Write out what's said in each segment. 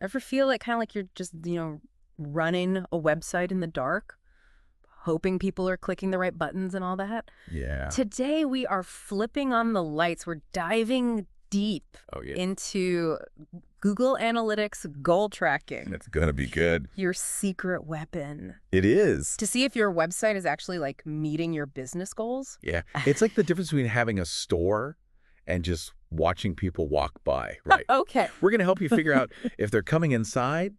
Ever feel like kind of like you're just, running a website in the dark, hoping people are clicking the right buttons and all that? Yeah. Today, we are flipping on the lights. We're diving deep Oh, yeah. into Google Analytics goal tracking, It's going to be good. your secret weapon, It is. to see if your website is actually like meeting your business goals. Yeah. It's like the difference between having a store and just watching people walk by, right? Okay. We're going to help you figure out if they're coming inside,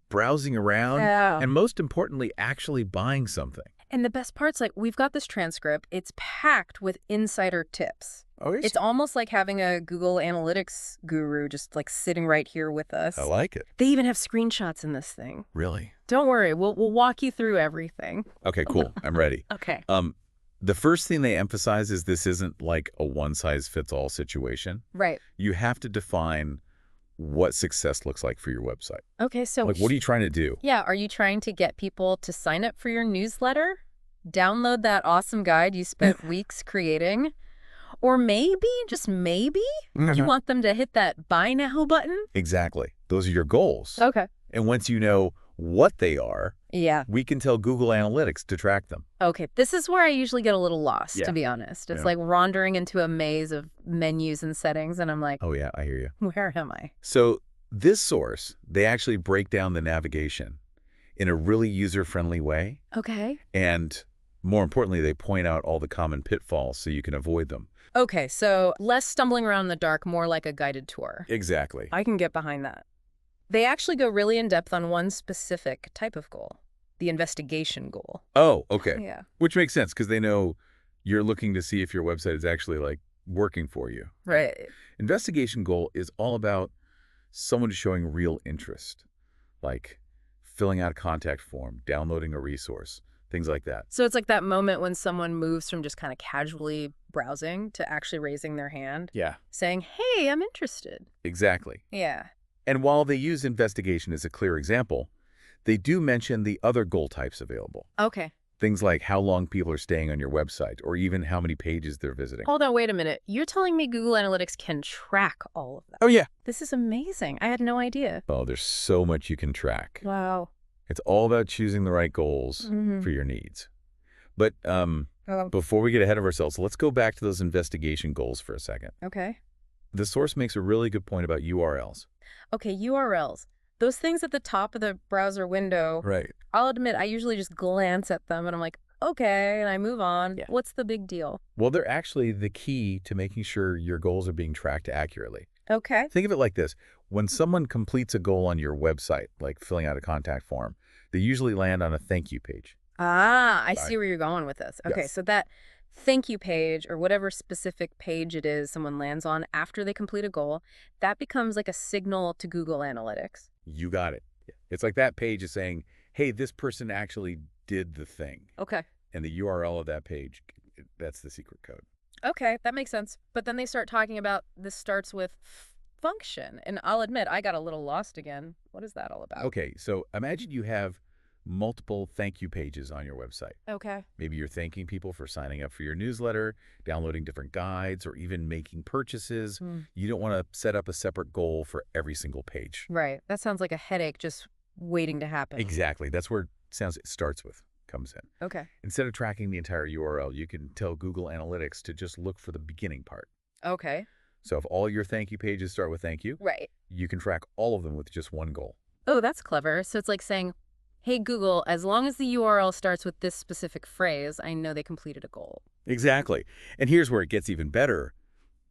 browsing around, Yeah. and most importantly, actually buying something. And the best part's like, we've got this transcript. It's packed with insider tips. Oh, It's almost like having a Google Analytics guru just like sitting right here with us. I like it. They even have screenshots in this thing. Really? Don't worry, we'll walk you through everything. Okay, cool. I'm ready. Okay. The first thing they emphasize is this isn't like a one-size-fits-all situation. Right. You have to define what success looks like for your website. Okay, so Like, what are you trying to do? yeah, are you trying to get people to sign up for your newsletter? Download that awesome guide you spent weeks creating? Or maybe, just maybe, you want them to hit that buy now button? Exactly. Those are your goals. Okay. And once you know what they are, Yeah. we can tell Google Analytics to track them. Okay, this is where I usually get a little lost, Yeah. to be honest. It's Yeah. like wandering into a maze of menus and settings, and I'm like, Oh, yeah, I hear you. where am I? So this source, they actually break down the navigation in a really user-friendly way. Okay. And more importantly, they point out all the common pitfalls so you can avoid them. Okay, so less stumbling around in the dark, more like a guided tour. Exactly. I can get behind that. They actually go really in depth on one specific type of goal, the investigation goal. Oh, okay. Yeah. Which makes sense because they know you're looking to see if your website is actually like working for you. Right. Investigation goal is all about someone showing real interest, like filling out a contact form, downloading a resource, things like that. So it's like that moment when someone moves from just kind of casually browsing to actually raising their hand, Yeah, saying, hey, I'm interested. exactly. Yeah. And while they use investigation as a clear example, they do mention the other goal types available. Okay. Things like how long people are staying on your website or even how many pages they're visiting. Hold on, wait a minute. You're telling me Google Analytics can track all of that? Oh, yeah. This is amazing. I had no idea. Oh, there's so much you can track. Wow. It's all about choosing the right goals Mhm. for your needs. But before we get ahead of ourselves, let's go back to those investigation goals for a second. Okay. The source makes a really good point about URLs. Okay, URLs. Those things at the top of the browser window, Right. I'll admit, I usually just glance at them and I'm like, okay, and I move on. Yeah. What's the big deal? Well, they're actually the key to making sure your goals are being tracked accurately. Okay. Think of it like this. When someone completes a goal on your website, like filling out a contact form, they usually land on a thank you page. Ah, I Right. see where you're going with this. Okay, Yes. so that thank you page or whatever specific page it is someone lands on after they complete a goal, that becomes like a signal to Google Analytics. You got it. It's like that page is saying, hey, this person actually did the thing. Okay. And the URL of that page, that's the secret code. Okay, that makes sense. But then they start talking about this starts with function. And I'll admit, I got a little lost again. What is that all about? Okay, so imagine you have multiple thank you pages on your website. Okay. Maybe you're thanking people for signing up for your newsletter, downloading different guides, or even making purchases. You don't want to set up a separate goal for every single page. Right. That sounds like a headache just waiting to happen. Exactly. That's where it starts with, comes in. Okay. Instead of tracking the entire URL, you can tell Google Analytics to just look for the beginning part. Okay. So if all your thank you pages start with thank you, Right. you can track all of them with just one goal. Oh, that's clever. So it's like saying, hey, Google, as long as the URL starts with this specific phrase, I know they completed a goal. Exactly. And here's where it gets even better.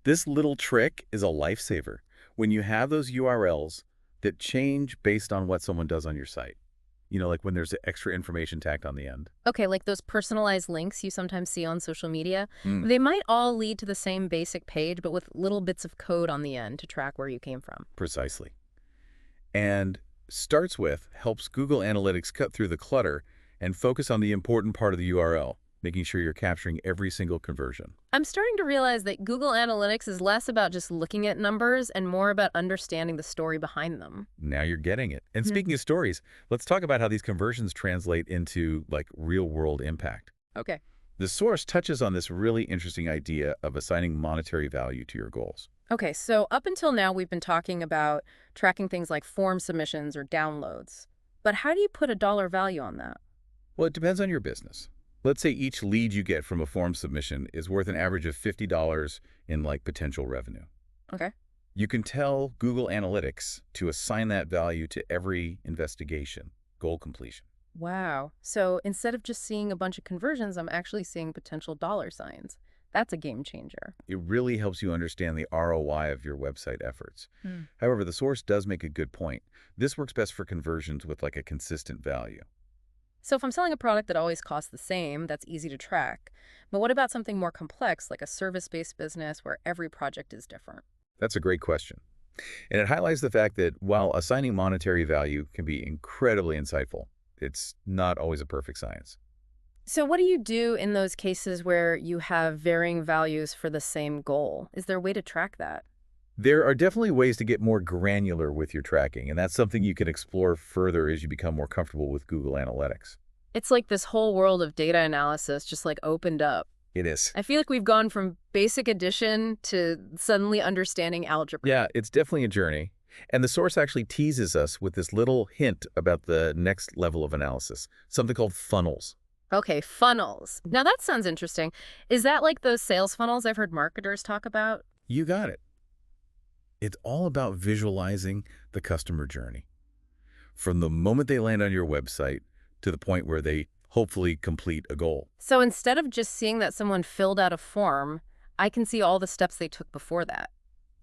This little trick is a lifesaver when you have those URLs that change based on what someone does on your site. You know, like when there's extra information tacked on the end. Okay, like those personalized links you sometimes see on social media, Mm. they might all lead to the same basic page, but with little bits of code on the end to track where you came from. Precisely. And starts with helps Google Analytics cut through the clutter and focus on the important part of the URL, making sure you're capturing every single conversion. I'm starting to realize that Google Analytics is less about just looking at numbers and more about understanding the story behind them. Now you're getting it. And Mhm. speaking of stories, let's talk about how these conversions translate into like real-world impact. Okay. The source touches on this really interesting idea of assigning monetary value to your goals. Okay, so up until now, we've been talking about tracking things like form submissions or downloads. But how do you put a dollar value on that? Well, it depends on your business. Let's say each lead you get from a form submission is worth an average of $50 in potential revenue. Okay. You can tell Google Analytics to assign that value to every investigation, goal completion. Wow. So instead of just seeing a bunch of conversions, I'm actually seeing potential dollar signs. That's a game changer. It really helps you understand the ROI of your website efforts. Hmm. However, the source does make a good point. This works best for conversions with a consistent value. So if I'm selling a product that always costs the same, that's easy to track. But what about something more complex, like a service-based business where every project is different? That's a great question. And it highlights the fact that while assigning monetary value can be incredibly insightful, it's not always a perfect science. So what do you do in those cases where you have varying values for the same goal? Is there a way to track that? There are definitely ways to get more granular with your tracking, and that's something you can explore further as you become more comfortable with Google Analytics. It's like this whole world of data analysis just opened up. It is. I feel like we've gone from basic addition to suddenly understanding algebra. Yeah, it's definitely a journey. And the source actually teases us with this little hint about the next level of analysis, something called funnels. Okay, funnels. Now that sounds interesting. Is that like those sales funnels I've heard marketers talk about? You got it. It's all about visualizing the customer journey. From the moment they land on your website to the point where they hopefully complete a goal. So instead of just seeing that someone filled out a form, I can see all the steps they took before that,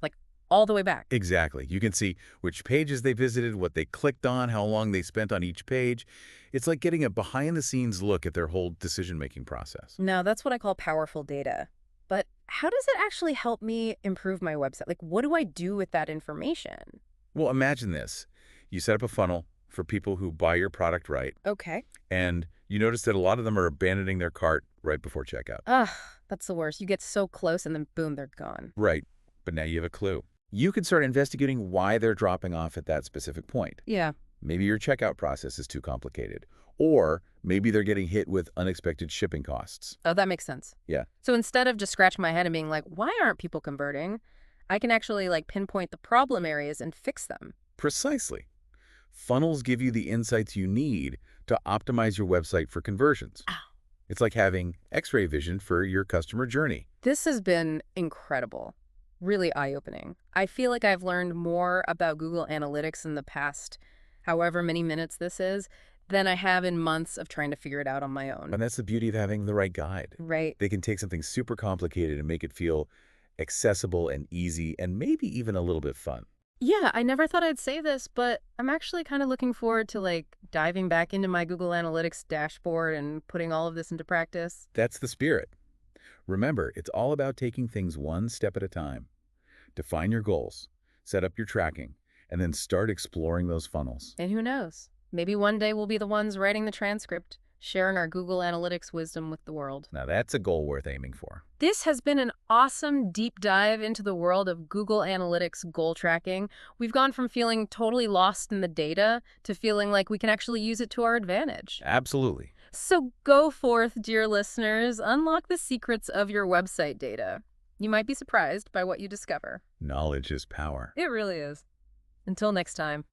like all the way back. Exactly. You can see which pages they visited, what they clicked on, how long they spent on each page. It's like getting a behind-the-scenes look at their whole decision-making process. Now, that's what I call powerful data. But how does it actually help me improve my website? Like, what do I do with that information? Well, imagine this. You set up a funnel for people who buy your product right, Okay. and you notice that a lot of them are abandoning their cart right before checkout. Ugh, that's the worst. You get so close and then boom, they're gone. Right, but now you have a clue. You can start investigating why they're dropping off at that specific point. Yeah. Maybe your checkout process is too complicated, or maybe they're getting hit with unexpected shipping costs. Oh, that makes sense. Yeah, So instead of just scratching my head and being like, why aren't people converting? I can actually pinpoint the problem areas and fix them. precisely. Funnels give you the insights you need to optimize your website for conversions. Ow. It's like having X-ray vision for your customer journey. This has been incredible. Really eye-opening. I feel like I've learned more about Google Analytics in the past however many minutes this is than I have in months of trying to figure it out on my own. And that's the beauty of having the right guide. Right. They can take something super complicated and make it feel accessible and easy and maybe even a little bit fun. Yeah, I never thought I'd say this, but I'm actually kind of looking forward to diving back into my Google Analytics dashboard and putting all of this into practice. That's the spirit. Remember, it's all about taking things one step at a time. Define your goals, set up your tracking, and then start exploring those funnels. And who knows? Maybe one day we'll be the ones writing the transcript, sharing our Google Analytics wisdom with the world. Now that's a goal worth aiming for. This has been an awesome deep dive into the world of Google Analytics goal tracking. We've gone from feeling totally lost in the data to feeling like we can actually use it to our advantage. Absolutely. So go forth, dear listeners, unlock the secrets of your website data. You might be surprised by what you discover. Knowledge is power. It really is. Until next time.